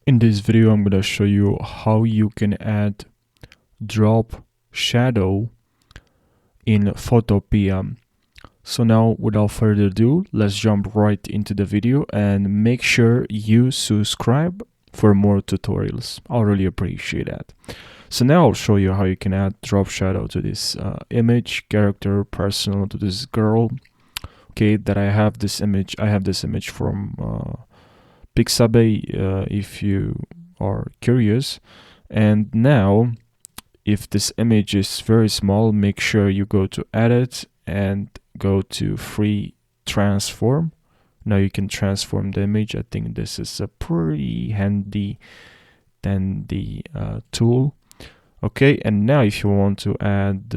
In this video, I'm going to show you how you can add drop shadow in Photopea. So now, without further ado, let's jump right into the video and make sure you subscribe for more tutorials. I'll really appreciate that. So now I'll show you how you can add drop shadow to this image, character, personal, to this girl. Okay, that I have this image from Pixabay, if you are curious. And now, if this image is very small, make sure you go to edit and go to free transform. Now you can transform the image. I think this is a pretty handy tool. Okay, and now if you want to add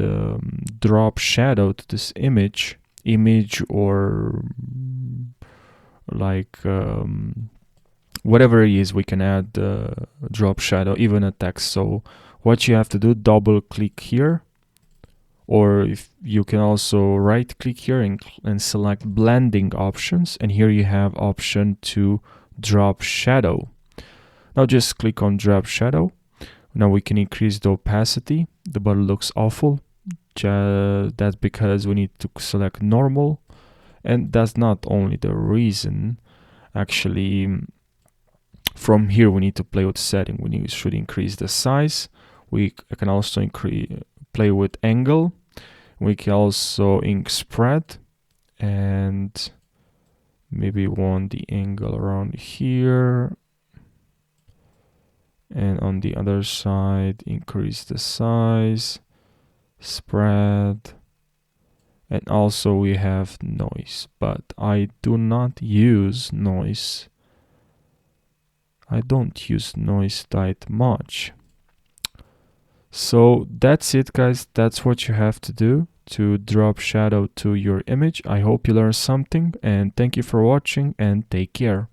drop shadow to this image or like whatever it is, we can add drop shadow, even a text. So what you have to do, double click here, or if you can also right click here and select blending options, and here you have option to drop shadow. Now just click on drop shadow. Now we can increase the opacity, but it looks awful. That's because we need to select normal, and that's not only the reason. Actually, from here we need to play with setting. We should increase the size. We can also play with angle. We can also spread, and maybe want the angle around here, and on the other side increase the size, spread, and also we have noise, but I do not use noise. I don't use noise that much. So that's it, guys. That's what you have to do to drop shadow to your image. I hope you learned something, and thank you for watching, and take care.